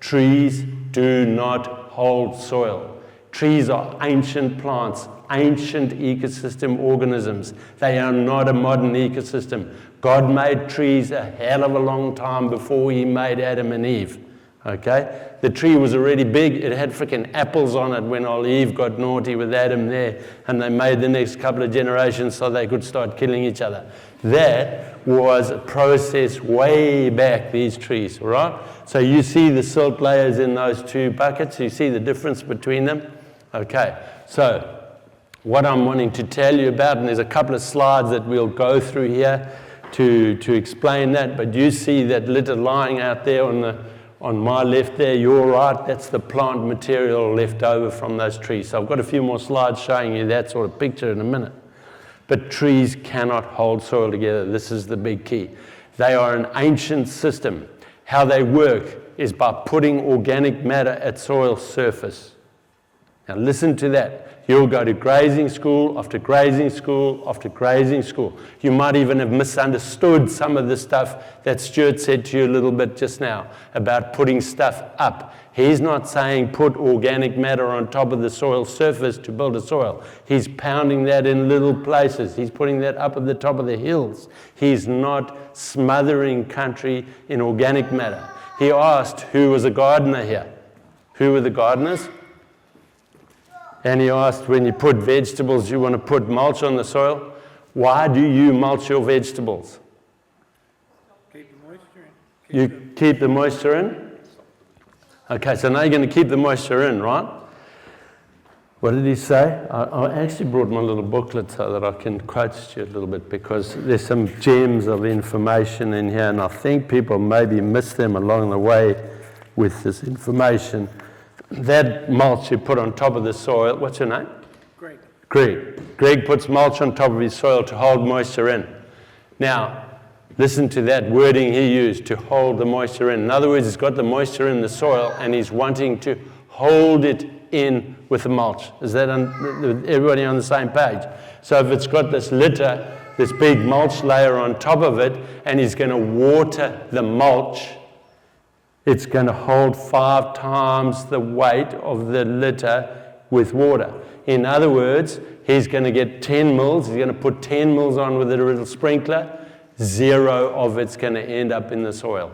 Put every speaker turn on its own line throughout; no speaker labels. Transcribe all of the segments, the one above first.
Trees do not hold soil. Trees are ancient plants, ancient ecosystem organisms. They are not a modern ecosystem. God made trees a hell of a long time before he made Adam and Eve. Okay? The tree was already big. It had freaking apples on it when old Eve got naughty with Adam there, and they made the next couple of generations so they could start killing each other. That was a process way back, these trees, all right? So you see the silt layers in those two buckets. You see the difference between them? Okay, so what I'm wanting to tell you about, and there's a couple of slides that we'll go through here to explain that, but you see that litter lying out there on my left there, your right, that's the plant material left over from those trees. So I've got a few more slides showing you that sort of picture in a minute. But trees cannot hold soil together. This is the big key. They are an ancient system. How they work is by putting organic matter at soil surface. Now listen to that. You'll go to grazing school after grazing school after grazing school. You might even have misunderstood some of the stuff that Stuart said to you a little bit just now about putting stuff up. He's not saying put organic matter on top of the soil surface to build a soil. He's pounding that in little places. He's putting that up at the top of the hills. He's not smothering country in organic matter. He asked who was a gardener here. Who were the gardeners? And he asked, when you put vegetables, you want to put mulch on the soil. Why do you mulch your vegetables?
Keep the moisture in.
You keep the moisture in? Okay, so now you're going to keep the moisture in, right? What did he say? I actually brought my little booklet so that I can quote you a little bit, because there's some gems of information in here, and I think people maybe miss them along the way with this information. That mulch you put on top of the soil, what's your name?
Greg.
Greg puts mulch on top of his soil to hold moisture in. Now, listen to that wording he used, to hold the moisture in. In other words, he's got the moisture in the soil and he's wanting to hold it in with the mulch. Is that everybody on the same page? So if it's got this litter, this big mulch layer on top of it, and he's going to water the mulch, it's going to hold 5 times the weight of the litter with water. In other words, he's going to get 10 mils, he's going to put 10 mils on with a little sprinkler, 0 of it's going to end up in the soil.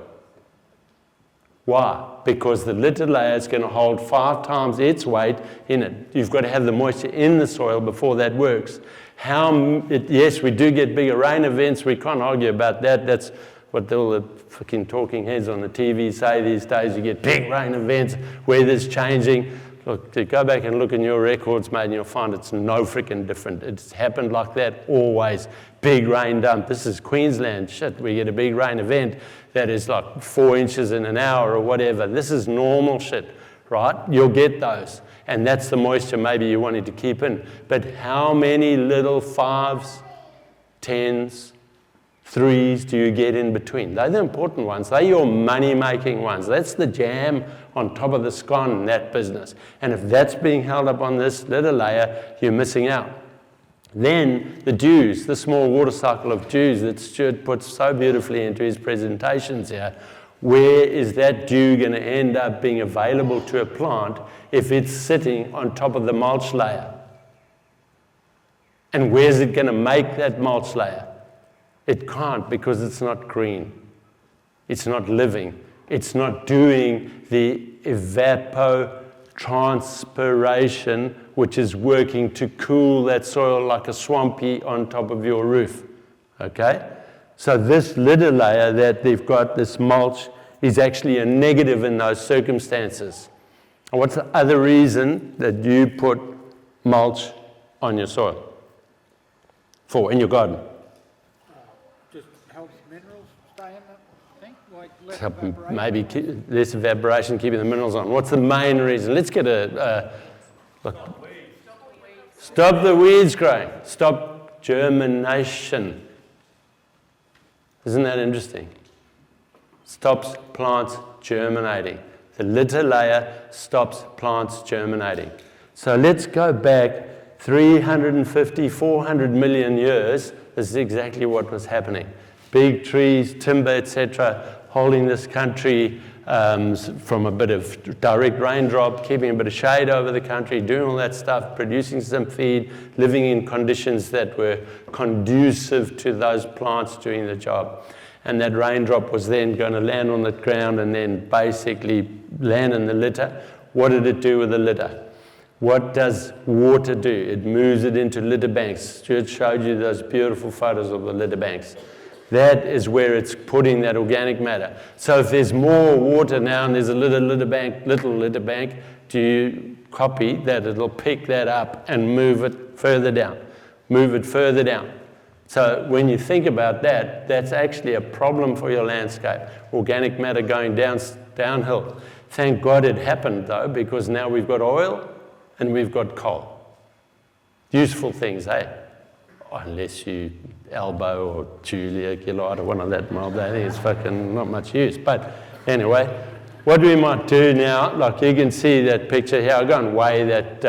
Why? Because the litter layer is going to hold 5 times its weight in it. You've got to have the moisture in the soil before that works. Yes, we do get bigger rain events, we can't argue about that. That's what all the fucking talking heads on the TV say these days. You get big rain events, weather's changing. Look, go back and look in your records, mate, and you'll find it's no freaking different. It's happened like that always. Big rain dump. This is Queensland. Shit, we get a big rain event that is like 4 inches in an hour or whatever. This is normal shit, right? You'll get those. And that's the moisture maybe you wanted to keep in. But how many little 5s, 10s, 3s do you get in between? They're the important ones. They're your money-making ones. That's the jam on top of the scone in that business. And if that's being held up on this little layer, you're missing out. Then the dews, the small water cycle of dews that Stuart puts so beautifully into his presentations here, where is that dew going to end up being available to a plant if it's sitting on top of the mulch layer? And where's it going to make that mulch layer? It can't, because it's not green. It's not living. It's not doing the evapotranspiration, which is working to cool that soil like a swampy on top of your roof. Okay? So this litter layer that they've got, this mulch, is actually a negative in those circumstances. And what's the other reason that you put mulch on your soil for in your garden? Maybe less evaporation, keeping the minerals on. What's the main reason? Let's get look. Stop the weeds growing. Stop germination. Isn't that interesting? Stops plants germinating. The litter layer stops plants germinating. So let's go back 350, 400 million years. This is exactly what was happening. Big trees, timber, etc., holding this country from a bit of direct raindrop, keeping a bit of shade over the country, doing all that stuff, producing some feed, living in conditions that were conducive to those plants doing the job. And that raindrop was then going to land on the ground and then basically land in the litter. What did it do with the litter? What does water do? It moves it into litter banks. Stuart showed you those beautiful photos of the litter banks. That is where it's putting that organic matter. So if there's more water now and there's a little litter bank, do you copy that? It'll pick that up and move it further down. Move it further down. So when you think about that, that's actually a problem for your landscape. Organic matter going downhill. Thank God it happened though, because now we've got oil and we've got coal. Useful things, eh? Unless you elbow or Julia Gillard or one of that mob, I think it's fucking not much use. But anyway, what we might do now, like you can see that picture here, I'll go and weigh that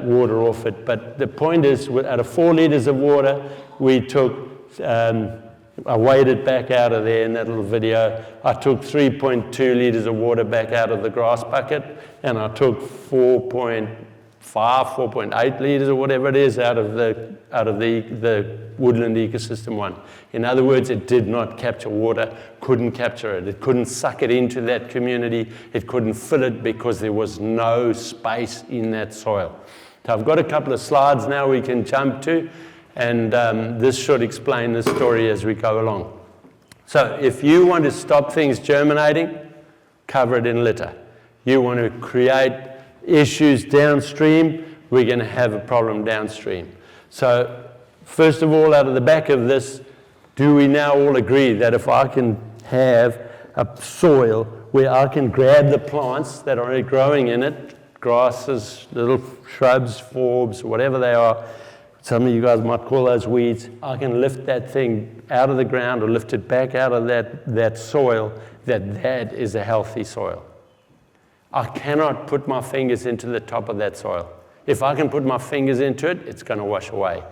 water off it. But the point is, out of 4 litres of water, we took, I weighed it back out of there in that little video. I took 3.2 litres of water back out of the grass bucket, and I took 4.8 litres or whatever it is out of the woodland ecosystem one. In other words, it did not capture water, couldn't capture it. It couldn't suck it into that community. It couldn't fill it because there was no space in that soil. So I've got a couple of slides now we can jump to, and this should explain the story as we go along. So if you want to stop things germinating, cover it in litter. You want to create issues downstream, we're going to have a problem downstream. So first of all, out of the back of this, do we now all agree that if I can have a soil where I can grab the plants that are growing in it, grasses, little shrubs, forbs, whatever they are, some of you guys might call those weeds, I can lift that thing out of the ground or lift it back out of that soil, that is a healthy soil. I cannot put my fingers into the top of that soil. If I can put my fingers into it, it's going to wash away.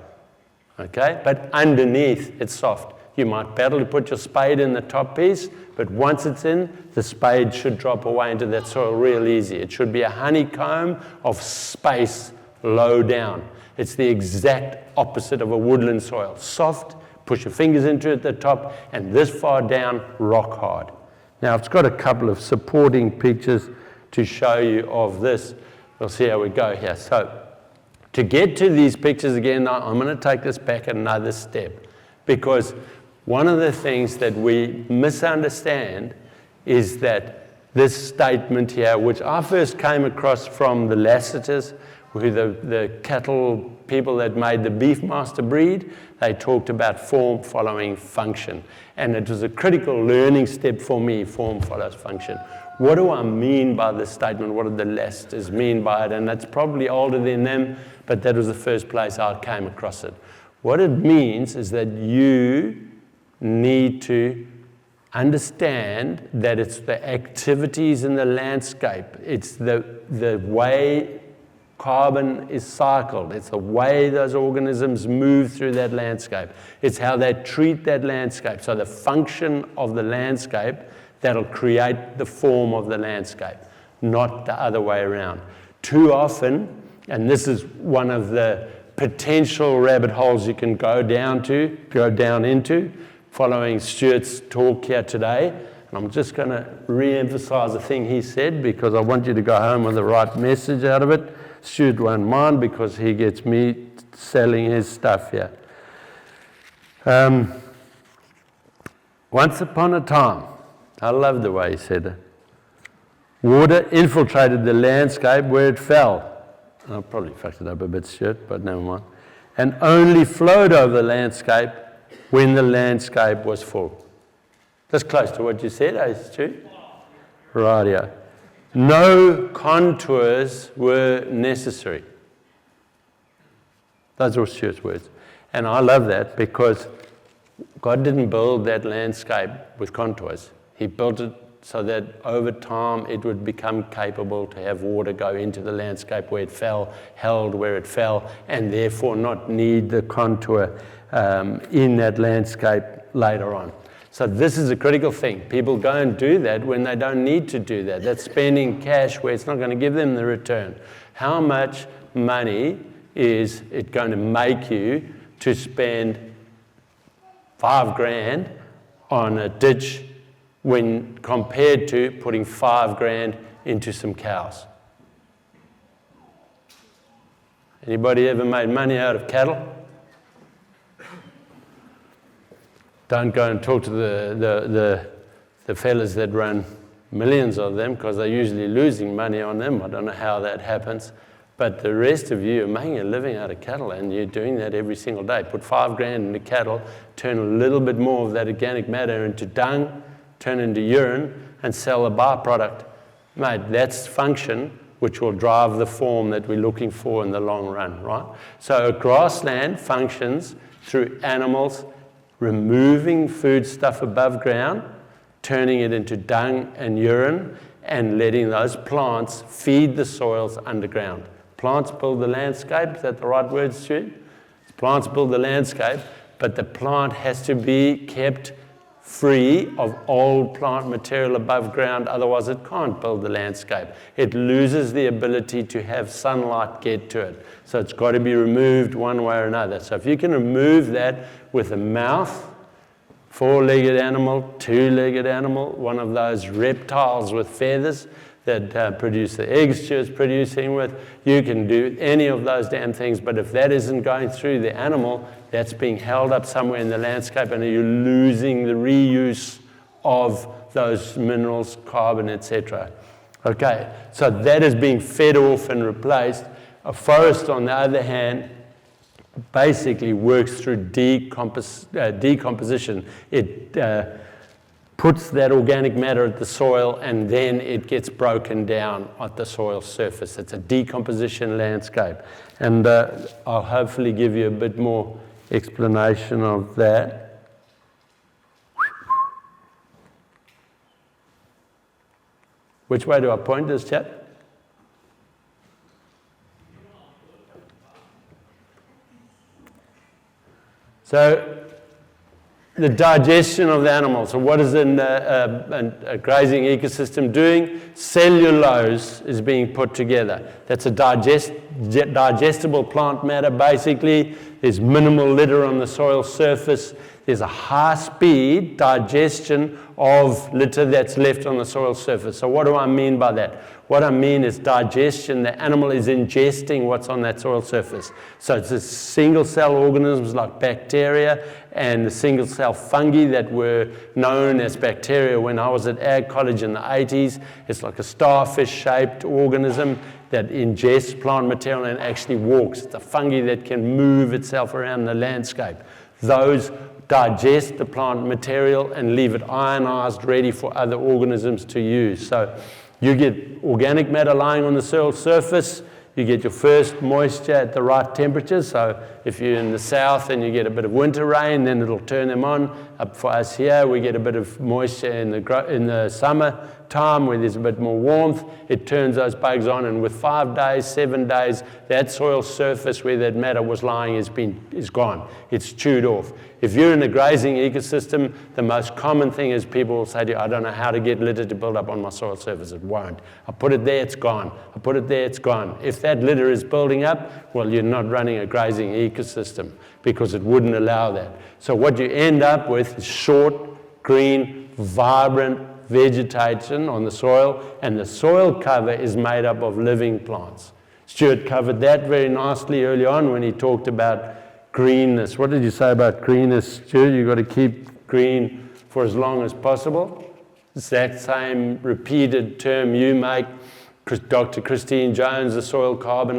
Okay? But underneath, it's soft. You might battle to put your spade in the top piece, but once it's in, the spade should drop away into that soil real easy. It should be a honeycomb of space low down. It's the exact opposite of a woodland soil. Soft, push your fingers into it at the top, and this far down, rock hard. Now, it's got a couple of supporting pictures to show you of this. We'll see how we go here. So to get to these pictures again, I'm going to take this back another step, because one of the things that we misunderstand is that this statement here, which I first came across from the Lassiters, who the cattle people that made the Beefmaster breed, they talked about form following function. And it was a critical learning step for me, form follows function. What do I mean by this statement? What did the Lassiters mean by it? And that's probably older than them, but that was the first place I came across it. What it means is that you need to understand that it's the activities in the landscape. It's the way carbon is cycled. It's the way those organisms move through that landscape. It's how they treat that landscape. So the function of the landscape that'll create the form of the landscape, not the other way around. Too often, and this is one of the potential rabbit holes you can go down into, following Stuart's talk here today. And I'm just going to re-emphasize a thing he said, because I want you to go home with the right message out of it. Stuart won't mind, because he gets me selling his stuff here. Once upon a time, I love the way he said it, water infiltrated the landscape where it fell. I probably fucked it up a bit, Stuart, but never mind. And only flowed over the landscape when the landscape was full. That's close to what you said, Stuart? Right, yeah. No contours were necessary. Those were Stuart's words. And I love that, because God didn't build that landscape with contours. He built it so that over time it would become capable to have water go into the landscape where it fell, held where it fell, and therefore not need the contour in that landscape later on. So this is a critical thing. People go and do that when they don't need to do that. That's spending cash where it's not going to give them the return. How much money is it going to make you to spend $5,000 on a ditch when compared to putting $5,000 into some cows? Anybody ever made money out of cattle? Don't go and talk to the fellas that run millions of them, because they're usually losing money on them. I don't know how that happens. But the rest of you are making a living out of cattle, and you're doing that every single day. Put $5,000 into cattle, turn a little bit more of that organic matter into dung, turn into urine, and sell a byproduct. Mate, that's function which will drive the form that we're looking for in the long run, right? So grassland functions through animals removing food stuff above ground, turning it into dung and urine, and letting those plants feed the soils underground. Plants build the landscape. Is that the right word, Stuart? Plants build the landscape, but the plant has to be kept free of old plant material above ground, otherwise it can't build the landscape. It loses the ability to have sunlight get to it. So it's got to be removed one way or another. So if you can remove that with a mouth, four-legged animal, two-legged animal, one of those reptiles with feathers that produce the eggs Stuart's producing with, you can do any of those damn things, but if that isn't going through the animal, that's being held up somewhere in the landscape, and you're losing the reuse of those minerals, carbon, etc. Okay, so that is being fed off and replaced. A forest, on the other hand, basically works through decomposition. It puts that organic matter at the soil, and then it gets broken down at the soil surface. It's a decomposition landscape. And I'll hopefully give you a bit more explanation of that. Which way do I point this, chap? So, the digestion of the animal. So what is a grazing ecosystem doing? Cellulose is being put together. That's a digestible plant matter, basically. There's minimal litter on the soil surface. There's a high-speed digestion of litter that's left on the soil surface. So what do I mean by that? What I mean is digestion. The animal is ingesting what's on that soil surface. So it's the single-cell organisms like bacteria and the single-cell fungi that were known as bacteria when I was at Ag College in the 80s. It's like a starfish-shaped organism that ingests plant material and actually walks. It's a fungi that can move itself around the landscape. Those digest the plant material and leave it ionized, ready for other organisms to use. So you get organic matter lying on the soil surface, you get your first moisture at the right temperature. So if you're in the south and you get a bit of winter rain, then it'll turn them on. Up for us here, we get a bit of moisture in the summer time where there's a bit more warmth. It turns those bugs on, and with 5 days, 7 days, that soil surface where that matter was lying is gone. It's chewed off. If you're in a grazing ecosystem, the most common thing is people will say to you, I don't know how to get litter to build up on my soil surface. It won't. I put it there, it's gone. I put it there, it's gone. If that litter is building up, well, you're not running a grazing ecosystem because it wouldn't allow that. So what you end up with is short, green, vibrant vegetation on the soil, and the soil cover is made up of living plants. Stuart covered that very nicely early on when he talked about greenness. What did you say about greenness, Stuart? You've got to keep green for as long as possible. Exact same repeated term you make. Dr. Christine Jones, the soil carbon